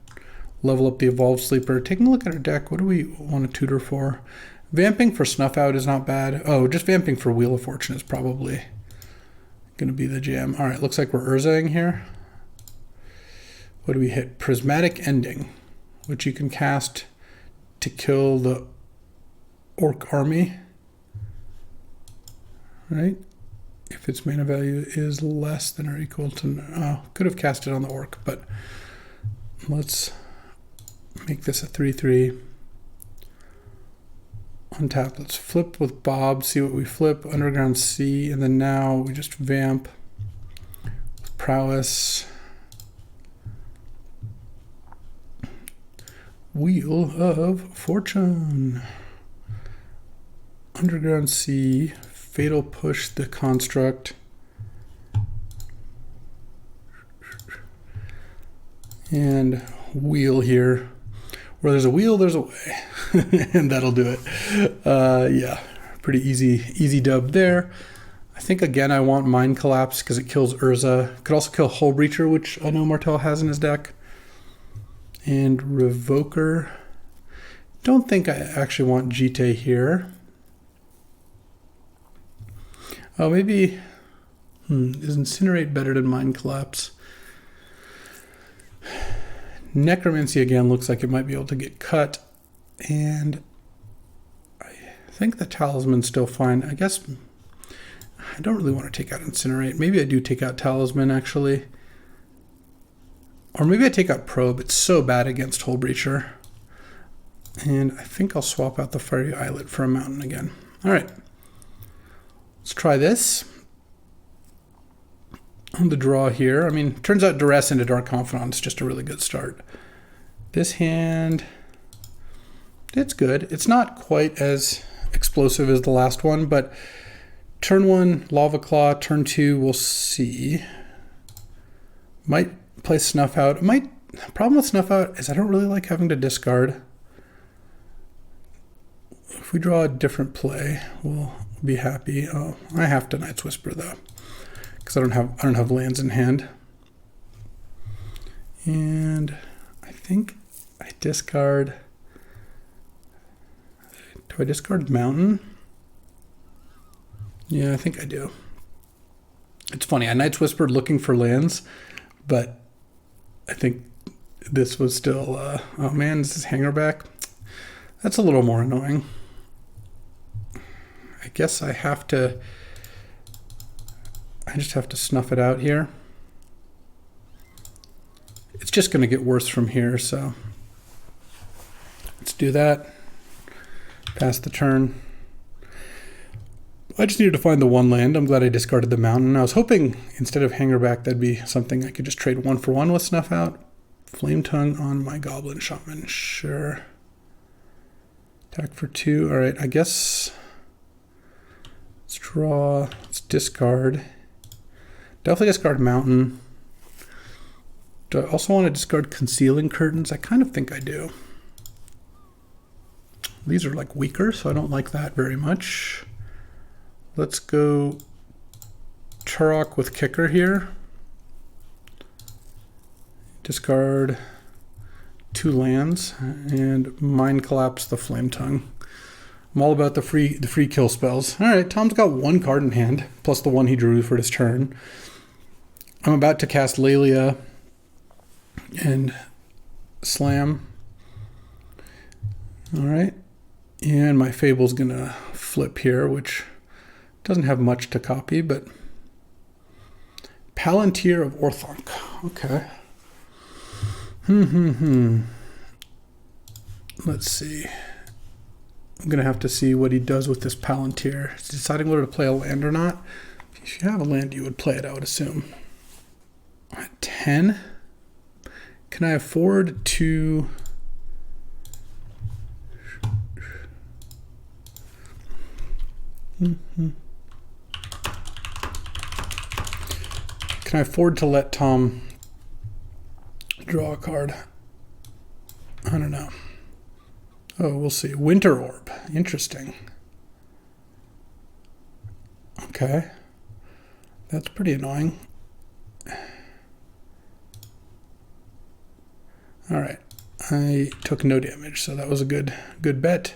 level up the Evolved Sleeper. Taking a look at our deck, what do we want to tutor for? Vamping for Snuff Out is not bad. Oh, just Vamping for Wheel of Fortune is probably going to be the jam. All right, looks like we're Urzaing here. What do we hit? Prismatic Ending, which you can cast to kill the Orc army. Right? If its mana value is less than or equal to... could have cast it on the Orc, but let's make this a 3/3. Untap, let's flip with Bob, see what we flip. Underground Sea, and then now we just Vamp with Prowess. Wheel of Fortune. Underground Sea. Fatal Push the Construct. And wheel here. Where there's a wheel, there's a way. And that'll do it. Yeah, pretty easy dub there. I think, again, I want Mind Collapse because it kills Urza. Could also kill Hull Breacher, which I know Martel has in his deck. And Revoker. Don't think I actually want Jite here. Oh, maybe, is Incinerate better than Mind Collapse? Necromancy again looks like it might be able to get cut. And I think the Talisman's still fine. I guess I don't really want to take out Incinerate. Maybe I do take out Talisman, actually. Or maybe I take out Probe. It's so bad against Hull Breacher. And I think I'll swap out the Fiery Islet for a Mountain again. All right. Let's try this. On the draw here, I mean, turns out Duress into Dark Confidant is just a really good start. This hand, it's good. It's not quite as explosive as the last one, but turn 1, Lava Claw, turn 2, we'll see. Might play Snuff Out. Problem with Snuff Out is I don't really like having to discard. if we draw a different play, we'll be happy. Oh, I have to Night's Whisper though, because I don't have lands in hand. And I think I discard. Do I discard Mountain? Yeah, I think I do. It's funny, I Night's Whispered looking for lands, but I think this was still, oh man, this is Hangerback. That's a little more annoying. I guess I just have to snuff it out here. It's just going to get worse from here, so let's do that. Pass the turn. I just needed to find the one land. I'm glad I discarded the Mountain. I was hoping instead of Hangerback that'd be something I could just trade 1-for-1 with Snuff Out. Flame Tongue on my Goblin Shaman, sure. Attack for 2. All right, I guess let's draw, let's discard. Definitely discard Mountain. Do I also want to discard Concealing Curtains? I kind of think I do. These are like weaker, so I don't like that very much. Let's go Turok with Kicker here. Discard 2 lands and Mind Collapse the Flame Tongue. I'm all about the free kill spells. All right, Tom's got 1 card in hand, plus the one he drew for his turn. I'm about to cast Lelia and Slam. All right, and my Fable's gonna flip here, which doesn't have much to copy, but Palantir of Orthonk. Okay. Let's see. I'm going to have to see what he does with this Palantir. He's deciding whether to play a land or not. If you have a land, you would play it, I would assume. At 10? Can I afford to... Can I afford to let Tom draw a card? I don't know. Oh, we'll see. Winter Orb. Interesting. Okay. That's pretty annoying. All right. I took no damage, so that was a good bet.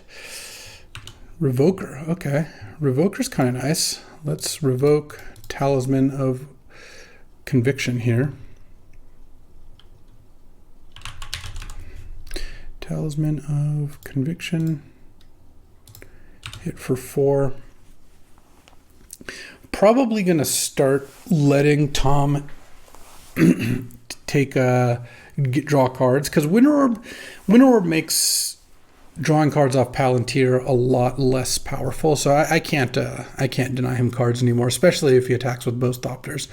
Revoker. Okay. Revoker's kind of nice. Let's revoke Talisman of Conviction here. Talisman of Conviction. Hit for 4. Probably going to start letting Tom draw cards, because Winter Orb makes drawing cards off Palantir a lot less powerful. So I can't deny him cards anymore, especially if he attacks with both Thopters.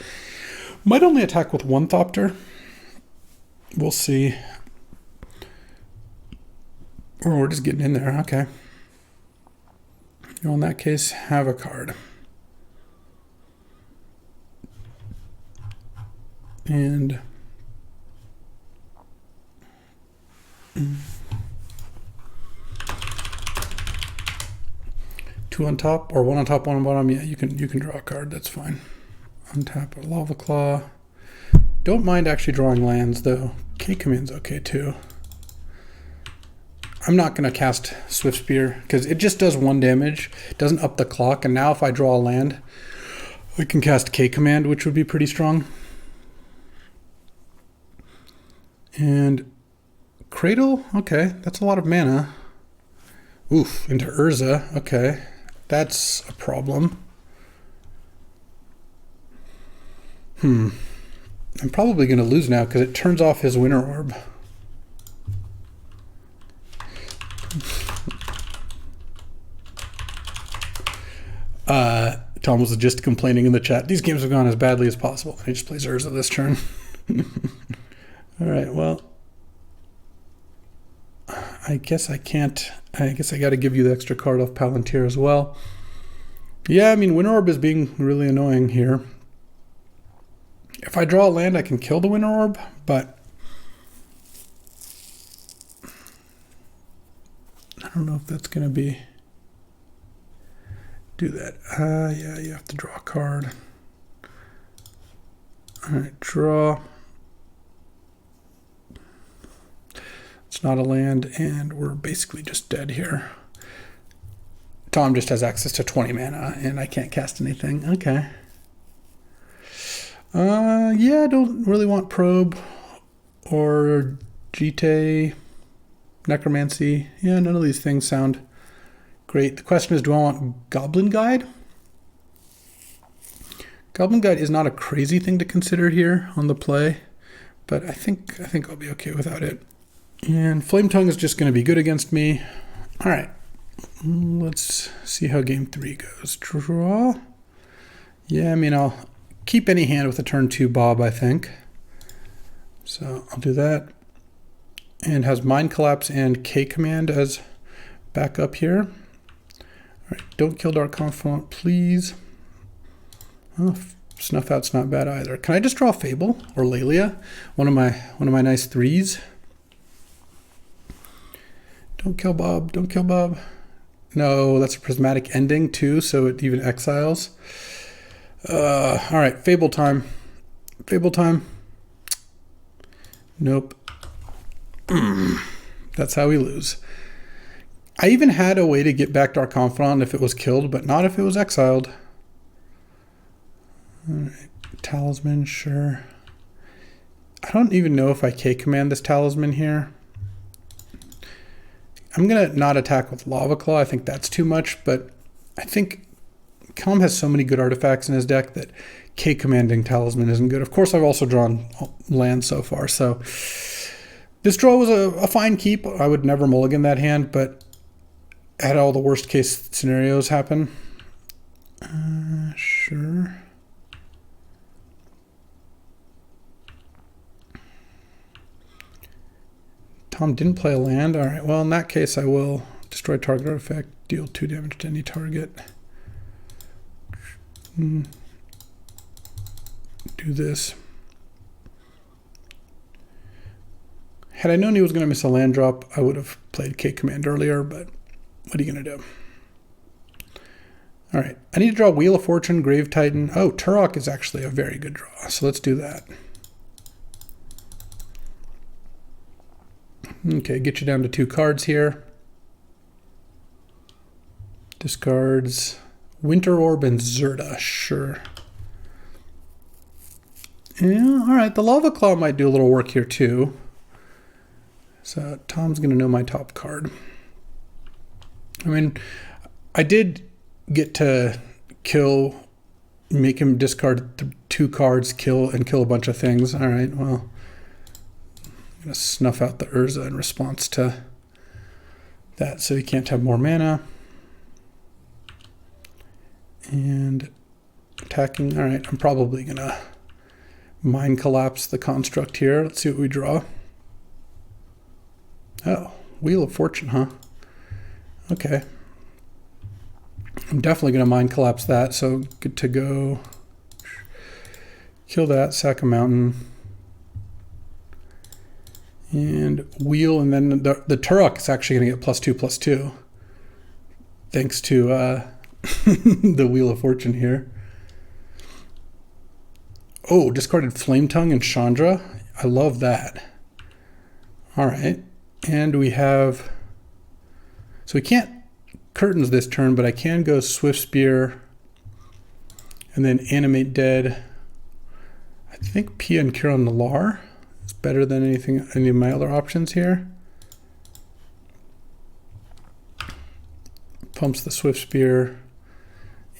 Might only attack with 1 Thopter. We'll see. Or we're just getting in there. Okay. In that case, have a card. And 2 on top, or 1 on top, 1 on bottom. Yeah, you can draw a card. That's fine. Untap a Lava Claw. Don't mind actually drawing lands though. K Command's okay too. I'm not going to cast Swift Spear because it just does 1 damage. It doesn't up the clock. And now if I draw a land, I can cast K Command, which would be pretty strong. And Cradle, okay, that's a lot of mana. Oof, into Urza, okay. That's a problem. I'm probably going to lose now because it turns off his Winter Orb. Tom was just complaining in the chat. These games have gone as badly as possible. He just plays Urza this turn. All right, well, I guess I can't. I guess I got to give you the extra card off Palantir as well. Yeah, I mean, Winter Orb is being really annoying here. If I draw a land, I can kill the Winter Orb, but I don't know if that's going to be do that. Yeah, you have to draw a card. All right, draw. It's not a land, and we're basically just dead here. Tom just has access to 20 mana, and I can't cast anything. Okay. Yeah, I don't really want Probe or Jite, Necromancy. Yeah, none of these things sound great. The question is, do I want Goblin Guide? Goblin Guide is not a crazy thing to consider here on the play, but I think I'll be okay without it. And Flame Tongue is just going to be good against me. All right, let's see how game 3 goes. Draw. Yeah, I mean, I'll keep any hand with a turn 2 Bob, I think. So I'll do that. And has Mind Collapse and K Command as backup here. All right, don't kill Dark Confidant, please. Oh, Snuff Out's not bad either. Can I just draw Fable or Lelia? One of my nice 3s. Don't kill Bob. Don't kill Bob. No, that's a prismatic ending too, so it even exiles. All right, Fable time. Fable time. Nope. That's how we lose. I even had a way to get back Dark Confidant if it was killed, but not if it was exiled. All right, Talisman, sure. I don't even know if I K-command this Talisman here. I'm going to not attack with Lava Claw. I think that's too much, but I think Calm has so many good artifacts in his deck that K-commanding Talisman isn't good. Of course, I've also drawn land so far, so this draw was a fine keep. I would never mulligan that hand, but had all the worst case scenarios happen. Sure. Tom didn't play a land. All right, well, in that case, I will destroy target artifact, deal 2 damage to any target. Do this. Had I known he was going to miss a land drop, I would have played K-Command earlier, but what are you going to do? All right, I need to draw Wheel of Fortune, Grave Titan. Oh, Turok is actually a very good draw, so let's do that. Okay, get you down to 2 cards here. Discards Winter Orb and Zerda, sure. Yeah, all right, the Lava Claw might do a little work here too. So Tom's going to know my top card. I mean, I did get to make him discard 2 cards, kill a bunch of things. All right, well, I'm going to snuff out the Urza in response to that, so he can't have more mana. And attacking, all right, I'm probably going to Mind Collapse the construct here. Let's see what we draw. Oh, Wheel of Fortune, huh? Okay. I'm definitely going to Mind Collapse that, so good to go. Kill that, sack a mountain. And wheel, and then the Turok is actually going to get +2/+2. Thanks to the Wheel of Fortune here. Oh, discarded Flame Tongue and Chandra. I love that. All right. And we have... So we can't Curtains this turn, but I can go Swift Spear and then Animate Dead. I think Pia and Kira Nalar is better than any of my other options here. Pumps the Swift Spear.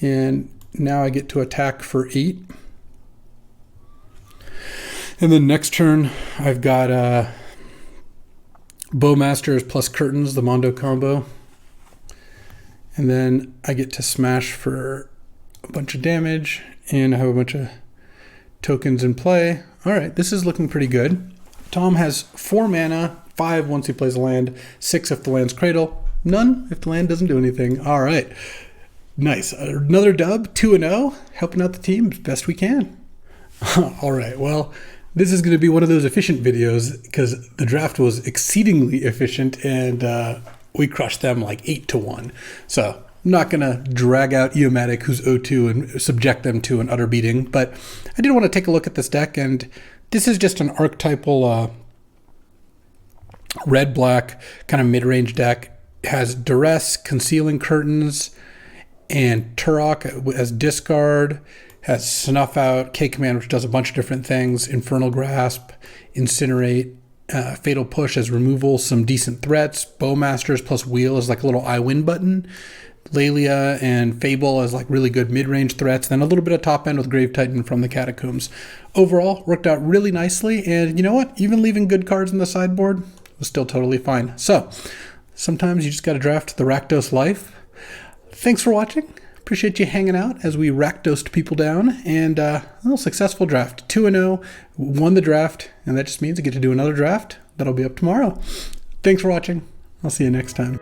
And now I get to attack for 8. And then next turn, I've got Bowmasters plus Curtains, the Mondo combo. And then I get to smash for a bunch of damage, and I have a bunch of tokens in play. All right, this is looking pretty good. Tom has 4 mana, 5 once he plays a land, 6 if the land's Cradle, none if the land doesn't do anything. All right, nice. Another dub, 2-0, helping out the team as best we can. All right, well, this is going to be one of those efficient videos because the draft was exceedingly efficient, and we crushed them like 8-1. So I'm not going to drag out Eomatic, who's 0-2, and subject them to an utter beating, but I did want to take a look at this deck, and this is just an archetypal red-black kind of mid-range deck. It has Duress, Concealing Curtains, and Turok as discard, has Snuff Out, K-Command, which does a bunch of different things, Infernal Grasp, Incinerate, Fatal Push as removal, some decent threats, Bowmasters plus Wheel as like a little I win button, Lelia and Fable as like really good mid-range threats, then a little bit of top end with Grave Titan from the Catacombs. Overall, worked out really nicely, and you know what? Even leaving good cards in the sideboard was still totally fine. So, sometimes you just got to draft the Rakdos life. Thanks for watching. Appreciate you hanging out as we Rakdosed people down, and a little successful draft. 2-0, won the draft, and that just means I get to do another draft. That'll be up tomorrow. Thanks for watching. I'll see you next time.